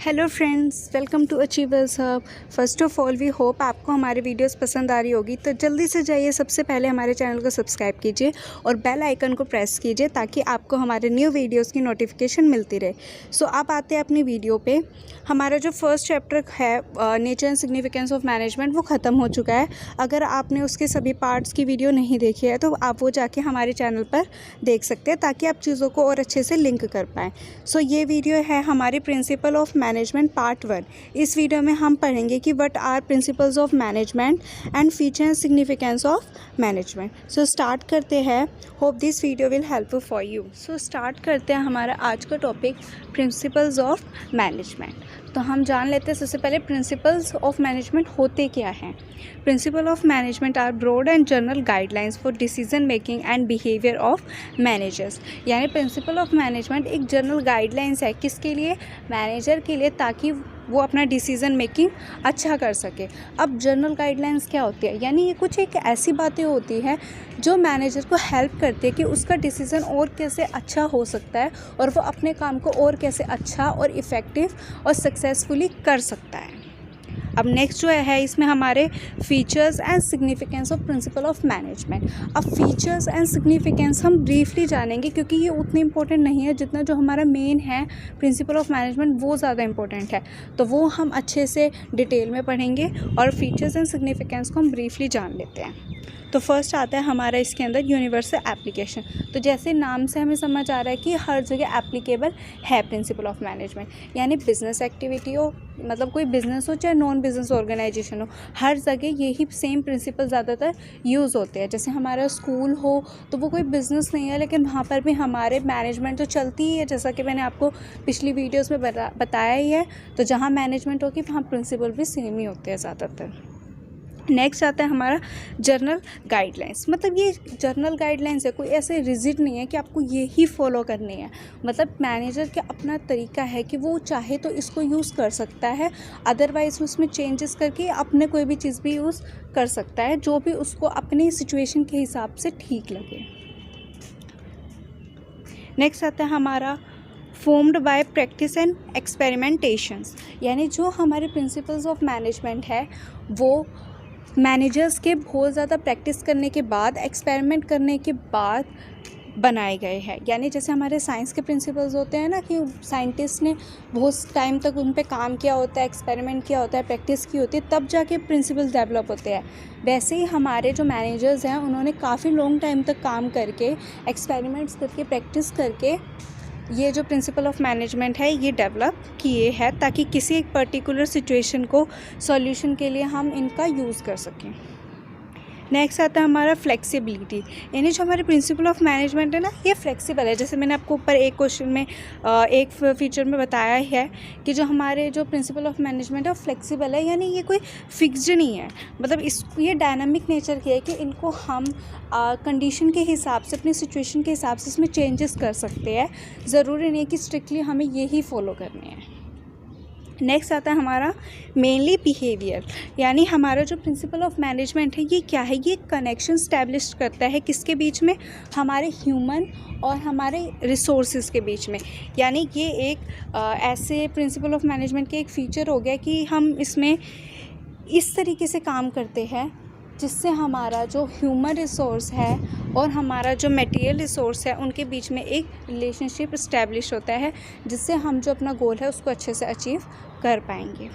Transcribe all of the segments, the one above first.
Hello friends, welcome to Achievers Hub. First of all we hope आपको हमारे videos पसंद आ रही होगी, तो जल्दी से जाइए सबसे पहले हमारे चैनल को सब्सक्राइब कीजिए और बेल आइकन को प्रेस कीजिए ताकि आपको हमारे न्यू वीडियोस की नोटिफिकेशन मिलती रहे। सो अब आते हैं अपनी वीडियो पे। हमारा जो फर्स्ट चैप्टर है nature and significance of management वो ख़त्म हो चुका है। अगर आपने उसके सभी पार्ट्स की वीडियो नहीं देखी है तो आप वो जाके हमारे चैनल पर देख सकते हैं ताकि आप चीज़ों को और अच्छे से लिंक कर पाएँ। सो ये वीडियो है हमारी प्रिंसिपल ऑफ मैनेजमेंट पार्ट 1। इस वीडियो में हम पढ़ेंगे कि what are principles of management and feature and significance of management. So start करते हैं। Hope this video will helpful for you. So start करते हैं हमारा आज का टॉपिक प्रिंसिपल्स ऑफ मैनेजमेंट। तो हम जान लेते हैं सबसे पहले प्रिंसिपल्स ऑफ मैनेजमेंट होते क्या हैं। Principle of management are broad and general guidelines for decision making and behaviour of managers. यानी प्रिंसिपल ऑफ मैनेजमेंट एक जनरल गाइडलाइंस है, किसके लिए? मैनेजर के लिए, ताकि वो अपना डिसीज़न मेकिंग अच्छा कर सके। अब जनरल गाइडलाइंस क्या होती है? यानी ये कुछ एक ऐसी बातें होती हैं जो मैनेजर को हेल्प करती है कि उसका डिसीज़न और कैसे अच्छा हो सकता है और वो अपने काम को और कैसे अच्छा और इफ़ेक्टिव और सक्सेसफुली कर सकता है। अब नेक्स्ट जो है इसमें हमारे features and significance of principle of management. अब फीचर्स एंड सिग्निफिकेंस हम ब्रीफली जानेंगे क्योंकि ये उतनी इंपॉर्टेंट नहीं है जितना जो हमारा मेन है प्रिंसिपल ऑफ मैनेजमेंट, वो ज़्यादा इंपॉर्टेंट है। तो वो हम अच्छे से डिटेल में पढ़ेंगे और फीचर्स एंड सिग्निफिकेंस को हम ब्रीफली जान लेते हैं। तो फर्स्ट आता है हमारा इसके अंदर यूनिवर्सल एप्लीकेशन। तो जैसे नाम से हमें समझ आ रहा है कि हर जगह एप्लीकेबल है प्रिंसिपल ऑफ मैनेजमेंट। यानी बिजनेस एक्टिविटी हो, मतलब कोई बिज़नेस हो चाहे नॉन बिज़नेस ऑर्गेनाइजेशन हो, हर जगह यही सेम प्रिंसिपल ज़्यादातर यूज़ होते हैं। जैसे हमारा स्कूल हो तो वो कोई बिज़नेस नहीं है, लेकिन वहाँ पर भी हमारे मैनेजमेंट तो चलती ही है, जैसा कि मैंने आपको पिछली वीडियोज़ में बताया ही है। तो जहाँ मैनेजमेंट होगी वहाँ प्रिंसिपल भी सेम ही होते हैं ज़्यादातर। नेक्स्ट आता है हमारा जर्नल गाइडलाइंस। मतलब ये जर्नल गाइडलाइंस है, कोई ऐसे रिजिड नहीं है कि आपको ये ही फॉलो करनी है। मतलब मैनेजर का अपना तरीका है कि वो चाहे तो इसको यूज़ कर सकता है, अदरवाइज उसमें चेंजेस करके अपने कोई भी चीज़ भी यूज़ कर सकता है जो भी उसको अपनी सिचुएशन के हिसाब से ठीक लगे। नेक्स्ट आता है हमारा formed by practice and experimentations. यानी जो हमारे प्रिंसिपल्स ऑफ मैनेजमेंट है वो मैनेजर्स के बहुत ज़्यादा प्रैक्टिस करने के बाद, एक्सपेरिमेंट करने के बाद बनाए गए हैं। यानी जैसे हमारे साइंस के प्रिंसिपल्स होते हैं ना कि साइंटिस्ट ने बहुत टाइम तक उन पे काम किया होता है, एक्सपेरिमेंट किया होता है, प्रैक्टिस की होती है, तब जाके प्रिंसिपल्स डेवलप होते हैं। वैसे ही हमारे जो मैनेजर्स हैं उन्होंने काफ़ी लॉन्ग टाइम तक काम करके, एक्सपेरिमेंट्स करके, प्रैक्टिस करके ये जो प्रिंसिपल ऑफ मैनेजमेंट है ये डेवलप किए हैं ताकि किसी एक पर्टिकुलर सिचुएशन को सॉल्यूशन के लिए हम इनका यूज़ कर सकें। नेक्स्ट आता है हमारा फ्लेक्सिबिलिटी। यानी जो हमारे प्रिंसिपल ऑफ मैनेजमेंट है ना ये फ्लेक्सिबल है। जैसे मैंने आपको ऊपर एक क्वेश्चन में एक फीचर में बताया है कि जो हमारे जो प्रिंसिपल ऑफ मैनेजमेंट है वो फ्लेक्सिबल है, यानी ये कोई फिक्स्ड नहीं है। मतलब ये डायनामिक नेचर की है कि इनको हम कंडीशन के हिसाब से, अपनी सिचुएशन के हिसाब से इसमें चेंजेस कर सकते हैं। ज़रूरी नहीं है कि स्ट्रिक्टली हमें यही फॉलो करने हैं। नेक्स्ट आता है हमारा मेनली बिहेवियर। यानी हमारा जो प्रिंसिपल ऑफ मैनेजमेंट है ये क्या है? ये कनेक्शन स्टैब्लिश करता है किसके बीच में? हमारे ह्यूमन और हमारे रिसोर्सेज के बीच में। यानी ये एक ऐसे प्रिंसिपल ऑफ मैनेजमेंट के एक फ़ीचर हो गया कि हम इसमें इस तरीके से काम करते हैं जिससे हमारा जो ह्यूमन रिसोर्स है और हमारा जो मटेरियल रिसोर्स है उनके बीच में एक रिलेशनशिप इस्टेब्लिश होता है, जिससे हम जो अपना गोल है उसको अच्छे से अचीव कर पाएंगे।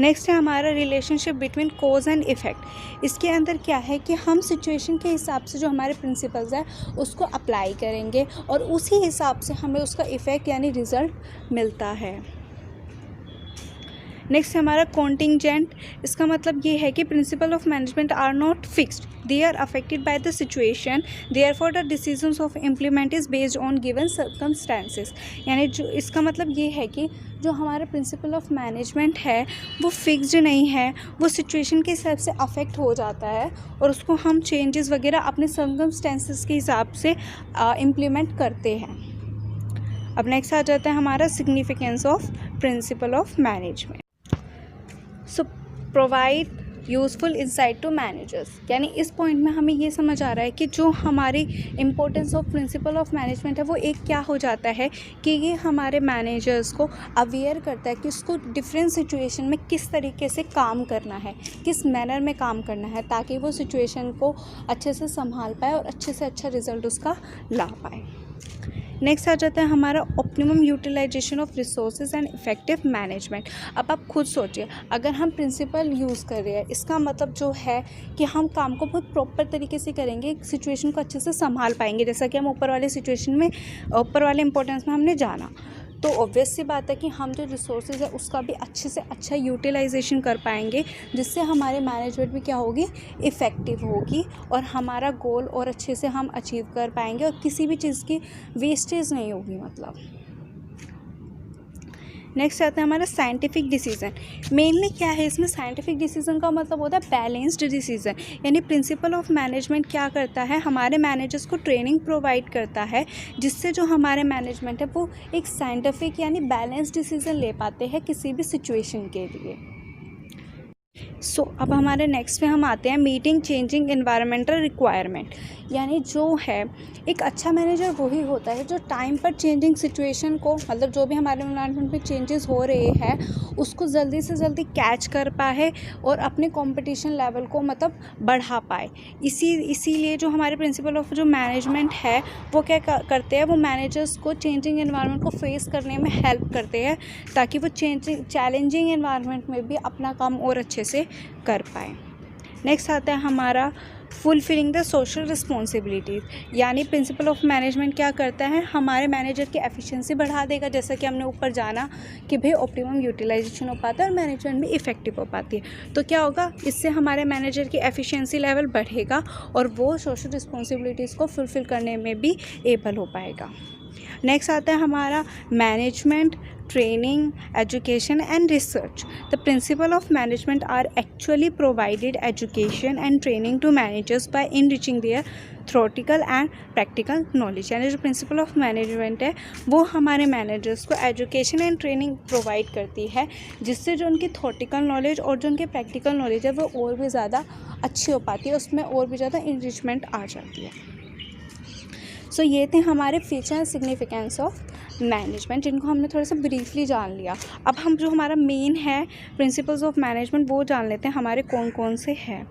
नेक्स्ट है हमारा relationship between cause and effect. इसके अंदर क्या है कि हम सिचुएशन के हिसाब से जो हमारे प्रिंसिपल्स हैं उसको अप्लाई करेंगे और उसी हिसाब से हमें उसका इफ़ेक्ट यानी रिज़ल्ट मिलता है। नेक्स्ट हमारा कॉन्टिंजेंट। इसका मतलब ये है कि principle of management are not fixed, they are affected by the situation, therefore the decisions of implement is based on given circumstances. यानी जो इसका मतलब ये है कि जो हमारा प्रिंसिपल ऑफ मैनेजमेंट है वो फिक्स्ड नहीं है, वो सिचुएशन के हिसाब से अफेक्ट हो जाता है और उसको हम चेंजेस वगैरह अपने सर्कमस्टेंसेस के हिसाब से इम्प्लीमेंट करते हैं। अब नेक्स्ट आ जाता है हमारा significance of principle of management. So provide useful insight to managers. यानी इस पॉइंट में हमें ये समझ आ रहा है कि जो हमारी importance of principle of management है वो एक क्या हो जाता है कि ये हमारे मैनेजर्स को अवेयर करता है कि उसको डिफरेंट सिचुएशन में किस तरीके से काम करना है, किस मैनर में काम करना है, ताकि वो सिचुएशन को अच्छे से संभाल पाए और अच्छे से अच्छा रिजल्ट उसका ला पाए। नेक्स्ट आ जाता है हमारा optimum utilisation of resources and effective management. अब आप खुद सोचिए, अगर हम प्रिंसिपल यूज़ कर रहे हैं, इसका मतलब जो है कि हम काम को बहुत प्रॉपर तरीके से करेंगे, सिचुएशन को अच्छे से संभाल पाएंगे, जैसा कि हम ऊपर वाले सिचुएशन में, ऊपर वाले इंपॉर्टेंस में हमने जाना। तो ऑब्वियस सी बात है कि हम जो रिसोर्सेज है उसका भी अच्छे से अच्छा यूटिलाइजेशन कर पाएंगे, जिससे हमारे मैनेजमेंट भी क्या होगी, इफ़ेक्टिव होगी और हमारा गोल और अच्छे से हम अचीव कर पाएंगे और किसी भी चीज़ की वेस्टेज नहीं होगी। मतलब नेक्स्ट आता है हमारा साइंटिफिक डिसीजन। मेनली क्या है इसमें, साइंटिफिक डिसीजन का मतलब होता है बैलेंस्ड डिसीजन। यानी प्रिंसिपल ऑफ मैनेजमेंट क्या करता है, हमारे मैनेजर्स को ट्रेनिंग प्रोवाइड करता है, जिससे जो हमारे मैनेजमेंट है वो एक साइंटिफिक यानी बैलेंस्ड डिसीजन ले पाते हैं किसी भी सिचुएशन के लिए। अब हमारे नेक्स्ट पे हम आते हैं मीटिंग चेंजिंग एनवायरमेंटल रिक्वायरमेंट। यानी जो है एक अच्छा मैनेजर वही होता है जो टाइम पर चेंजिंग सिचुएशन को, मतलब जो भी हमारे एनवायरनमेंट में चेंजेस हो रहे हैं उसको जल्दी से जल्दी कैच कर पाए और अपने कंपटीशन लेवल को मतलब बढ़ा पाए। इसीलिए जो हमारे प्रिंसिपल ऑफ जो मैनेजमेंट है वो क्या करते हैं, वो मैनेजर्स को चेंजिंग एनवायरनमेंट को फेस करने में हेल्प करते हैं, ताकि वो चैलेंजिंग एनवायरनमेंट में भी अपना काम और अच्छे से कर पाए। नेक्स्ट आता है हमारा फुलफिलिंग द सोशल रिस्पॉन्सिबिलिटीज़। यानी प्रिंसिपल ऑफ मैनेजमेंट क्या करता है, हमारे मैनेजर की एफिशिएंसी बढ़ा देगा, जैसा कि हमने ऊपर जाना कि भाई ऑप्टिमम यूटिलाइजेशन हो पाता है और मैनेजमेंट भी इफेक्टिव हो पाती है। तो क्या होगा, इससे हमारे मैनेजर की एफिशिएंसी लेवल बढ़ेगा और वो सोशल रिस्पॉन्सिबिलिटीज़ को फुलफिल करने में भी एबल हो पाएगा। नेक्स्ट आता है हमारा management training, education and research. The principle of management are actually provided education and training to managers by enriching their theoretical and practical knowledge. यानी जो प्रिंसिपल ऑफ मैनेजमेंट है वो हमारे मैनेजर्स को एजुकेशन एंड ट्रेनिंग प्रोवाइड करती है, जिससे जो उनकी थ्योरेटिकल नॉलेज और जो उनकी प्रैक्टिकल नॉलेज है वो और भी ज़्यादा अच्छी हो पाती है, उसमें और भी ज़्यादा इनरिचमेंट आ जाती है। सो ये थे हमारे feature and significance of management, जिनको हमने थोड़ा सा ब्रीफली जान लिया। अब हम जो हमारा मेन है प्रिंसिपल्स ऑफ मैनेजमेंट वो जान लेते हैं हमारे कौन कौन से हैं।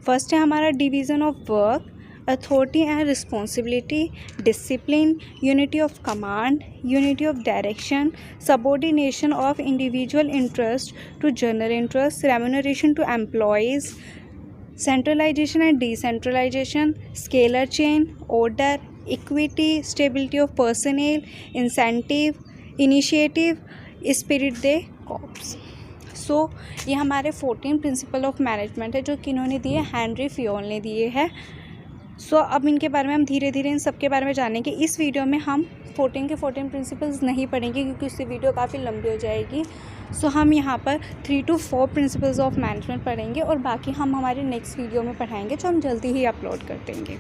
फर्स्ट है हमारा division of work, authority and responsibility, discipline, unity of command, unity of direction, subordination of individual interest to general interest, remuneration to employees, centralization and decentralization, scalar chain, order, equity, stability of personnel, incentive, initiative, spirit de corps. सो ये हमारे 14 principal of management है जो कि इन्होंने दिए, Henry फियोल ने दिए हैं। अब इनके बारे में हम धीरे धीरे इन सब के बारे में जानेंगे। इस वीडियो में हम 14 के 14 प्रिंसिपल्स नहीं पढ़ेंगे क्योंकि इससे वीडियो काफ़ी लंबी हो जाएगी। हम यहाँ पर 3 to 4 प्रिंसिपल्स ऑफ मैनेजमेंट पढ़ेंगे और बाकी हम हमारे नेक्स्ट वीडियो में पढ़ाएंगे जो हम जल्दी ही अपलोड कर देंगे।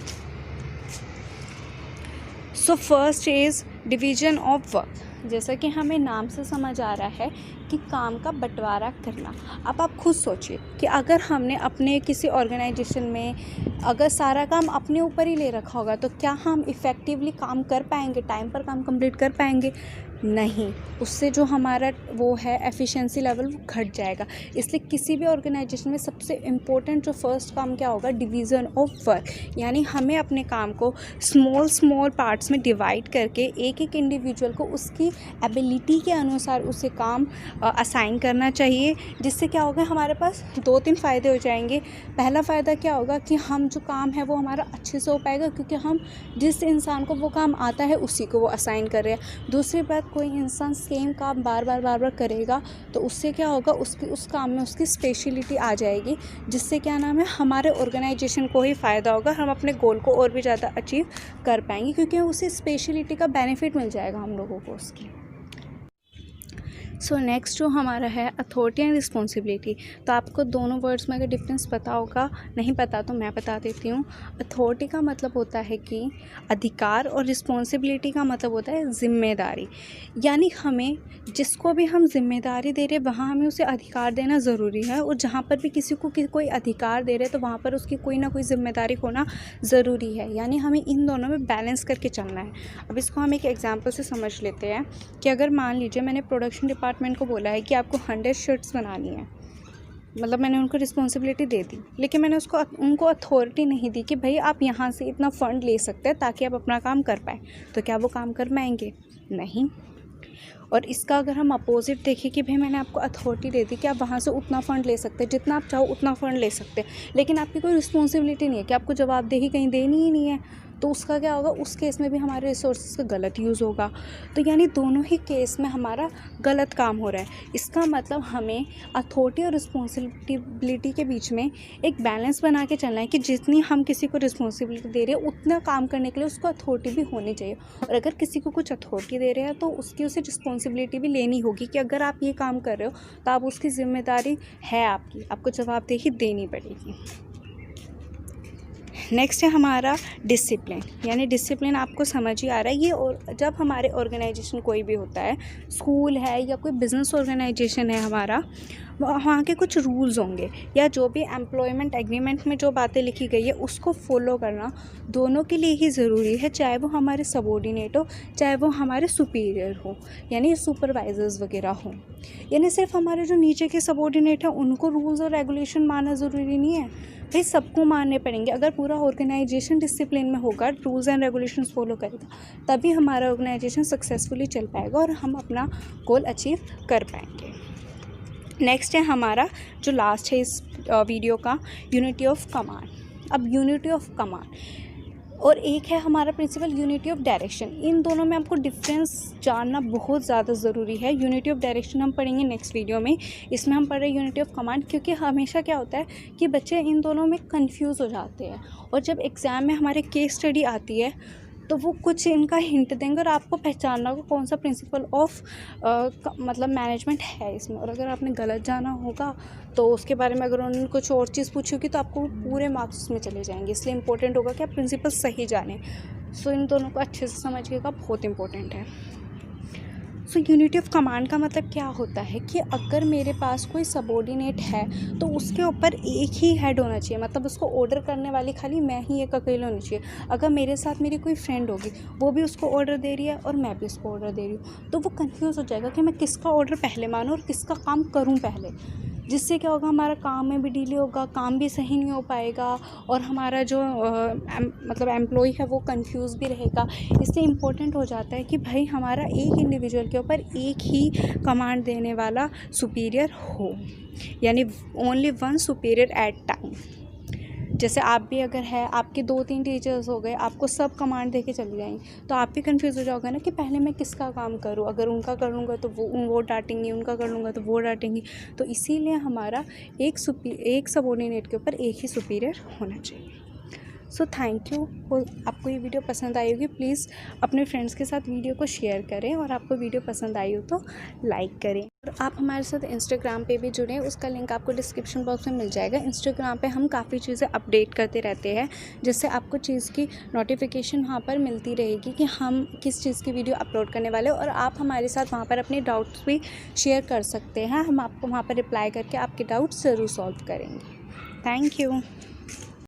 First is division of work. जैसा कि हमें नाम से समझ आ रहा है कि काम का बंटवारा करना। अब आप खुद सोचिए कि अगर हमने अपने किसी ऑर्गेनाइजेशन में अगर सारा काम अपने ऊपर ही ले रखा होगा तो क्या हम इफ़ेक्टिवली काम कर पाएंगे, टाइम पर काम कंप्लीट कर पाएंगे? नहीं, उससे जो हमारा वो है एफिशिएंसी लेवल वो घट जाएगा। इसलिए किसी भी ऑर्गेनाइजेशन में सबसे इम्पोर्टेंट जो फर्स्ट काम क्या होगा, डिवीज़न ऑफ वर्क। यानी हमें अपने काम को स्मॉल पार्ट्स में डिवाइड करके एक एक इंडिविजुअल को उसकी एबिलिटी के अनुसार उसे काम असाइन करना चाहिए, जिससे क्या होगा हमारे पास 2-3 फ़ायदे हो जाएंगे। पहला फ़ायदा क्या होगा कि हम जो काम है वो हमारा अच्छे से हो पाएगा क्योंकि हम जिस इंसान को वो काम आता है उसी को वो असाइन कर रहे हैं। दूसरी बात, कोई इंसान सेम काम बार बार करेगा तो उससे क्या होगा, उस काम में उसकी स्पेशलिटी आ जाएगी, जिससे क्या नाम है हमारे ऑर्गेनाइजेशन को ही फ़ायदा होगा, हम अपने गोल को और भी ज़्यादा अचीव कर पाएंगे क्योंकि उसे स्पेशलिटी का बेनिफिट मिल जाएगा हम लोगों को उसकी। नेक्स्ट जो हमारा है अथॉरिटी एंड रिस्पॉन्सिबिलिटी। तो आपको दोनों वर्ड्स में अगर डिफरेंस पता होगा, नहीं पता तो मैं बता देती हूँ। अथॉरिटी का मतलब होता है कि अधिकार और रिस्पॉन्सिबिलिटी का मतलब होता है जिम्मेदारी। यानी हमें जिसको भी हम ज़िम्मेदारी दे रहे हैं वहाँ हमें उसे अधिकार देना ज़रूरी है, और जहाँ पर भी किसी को कोई अधिकार दे रहे हैं तो वहाँ पर उसकी कोई ना कोई ज़िम्मेदारी होना ज़रूरी है। यानी हमें इन दोनों में बैलेंस करके चलना है। अब इसको हम एक एग्जांपल से समझ लेते हैं कि अगर मान लीजिए मैंने प्रोडक्शन डिपार्टमेंट को बोला है कि आपको 100 शर्ट्स बनानी है, मतलब मैंने उनको रिस्पॉन्सिबिलिटी दे दी, लेकिन मैंने उनको अथॉरिटी नहीं दी कि भाई आप यहाँ से इतना फ़ंड ले सकते हैं ताकि आप अपना काम कर पाएँ। तो क्या वो काम कर पाएंगे? नहीं। और इसका अगर हम अपोजिट देखें कि भाई मैंने आपको अथॉरिटी दे दी कि आप वहाँ से उतना फ़ंड ले सकते हैं, जितना आप चाहो उतना फ़ंड ले सकते हैं, लेकिन आपकी कोई रिस्पॉन्सिबिलिटी नहीं है कि आपको जवाबदेही कहीं देनी ही नहीं है, तो उसका क्या होगा? उस केस में भी हमारे रिसोर्सेज का गलत यूज़ होगा। तो यानी दोनों ही केस में हमारा गलत काम हो रहा है। इसका मतलब हमें अथॉरिटी और रिस्पॉन्सिबिलिटी के बीच में एक बैलेंस बना के चलना है कि जितनी हम किसी को रिस्पॉन्सिबिलिटी दे रहे हैं उतना काम करने के लिए उसको अथॉरिटी भी होनी चाहिए। और अगर किसी को कुछ अथॉरिटी दे रहे हैं तो उसकी उसे रिस्पॉन्सिबिलिटी भी लेनी होगी कि अगर आप ये काम कर रहे हो तो आप उसकी ज़िम्मेदारी है आपकी, आपको जवाबदेही देनी पड़ेगी। नेक्स्ट है हमारा डिसिप्लिन। यानी डिसिप्लिन आपको समझ ही आ रहा है ये, और जब हमारे ऑर्गेनाइजेशन कोई भी होता है, स्कूल है या कोई बिज़नेस ऑर्गेनाइजेशन है हमारा, वहाँ के कुछ रूल्स होंगे या जो भी एम्प्लॉयमेंट एग्रीमेंट में जो बातें लिखी गई है उसको फॉलो करना दोनों के लिए ही ज़रूरी है, चाहे वो हमारे सबॉर्डिनेट हो चाहे वो हमारे सुपीरियर हो, यानी सुपरवाइजर्स वगैरह हो। यानी सिर्फ हमारे जो नीचे के सबॉर्डिनेट हैं उनको रूल्स और रेगुलेशन मानना ज़रूरी नहीं है, भाई सबको मानने पड़ेंगे। अगर पूरा ऑर्गेनाइजेशन डिसिप्लिन में होगा, रूल्स एंड रेगुलेशंस फॉलो करेगा, तभी हमारा ऑर्गेनाइजेशन सक्सेसफुली चल पाएगा और हम अपना गोल अचीव कर पाएंगे। नेक्स्ट है हमारा जो लास्ट है इस वीडियो का, यूनिटी ऑफ कमांड। अब यूनिटी ऑफ कमांड और एक है हमारा प्रिंसिपल यूनिटी ऑफ डायरेक्शन। इन दोनों में आपको डिफरेंस जानना बहुत ज़्यादा ज़रूरी है। यूनिटी ऑफ डायरेक्शन हम पढ़ेंगे नेक्स्ट वीडियो में, इसमें हम पढ़ रहे हैं यूनिटी ऑफ कमांड, क्योंकि हमेशा क्या होता है कि बच्चे इन दोनों में कंफ्यूज हो जाते हैं, और जब एग्ज़ाम में हमारे केस स्टडी आती है तो वो कुछ इनका हिंट देंगे और आपको पहचानना होगा कौन सा प्रिंसिपल ऑफ मतलब मैनेजमेंट है इसमें। और अगर आपने गलत जाना होगा तो उसके बारे में अगर उन्होंने कुछ और चीज़ पूछी होगी तो आपको पूरे मार्क्स उसमें चले जाएंगे। इसलिए इंपॉर्टेंट होगा कि आप प्रिंसिपल सही जानें। सो इन दोनों को अच्छे से समझिएगा, बहुत इंपॉर्टेंट है। सो यूनिटी ऑफ कमांड का मतलब क्या होता है कि अगर मेरे पास कोई सबॉर्डिनेट है तो उसके ऊपर एक ही हेड होना चाहिए, मतलब उसको ऑर्डर करने वाली खाली मैं ही एक अकेले होनी चाहिए। अगर मेरे साथ मेरी कोई फ्रेंड होगी, वो भी उसको ऑर्डर दे रही है और मैं भी उसको ऑर्डर दे रही हूँ, तो वो कंफ्यूज हो जाएगा कि मैं किसका ऑर्डर पहले मानूँ और किसका काम करूँ पहले, जिससे क्या होगा हमारा काम में भी डिले होगा, काम भी सही नहीं हो पाएगा और हमारा जो मतलब एम्प्लॉय है वो कंफ्यूज भी रहेगा। इसलिए इम्पोर्टेंट हो जाता है कि भाई हमारा एक इंडिविजुअल के ऊपर एक ही कमांड देने वाला सुपीरियर हो, यानी only one superior at time. जैसे आप भी अगर है, आपके 2-3 टीचर्स हो गए, आपको सब कमांड दे के चली जाएंगी तो आप भी कंफ्यूज हो जाओगे ना कि पहले मैं किसका काम करूँ। अगर उनका कर लूँगा तो वो डांटेंगी, उनका कर लूँगा तो वो डांटेंगी। तो इसीलिए हमारा एक सबॉर्डिनेट के ऊपर एक ही सुपीरियर होना चाहिए। So thank you. आपको ये वीडियो पसंद आई होगी, प्लीज़ अपने फ्रेंड्स के साथ वीडियो को शेयर करें, और आपको वीडियो पसंद आई हो तो लाइक करें। और आप हमारे साथ इंस्टाग्राम पे भी जुड़ें, उसका लिंक आपको डिस्क्रिप्शन बॉक्स में मिल जाएगा। इंस्टाग्राम पे हम काफ़ी चीज़ें अपडेट करते रहते हैं, जिससे आपको चीज़ की नोटिफिकेशन वहाँ पर मिलती रहेगी कि हम किस चीज़ की वीडियो अपलोड करने वाले हैं, और आप हमारे साथ वहाँ पर अपने डाउट्स भी शेयर कर सकते हैं। हम आपको वहाँ पर रिप्लाई करके आपके डाउट्स ज़रूर सॉल्व करेंगे। Thank you.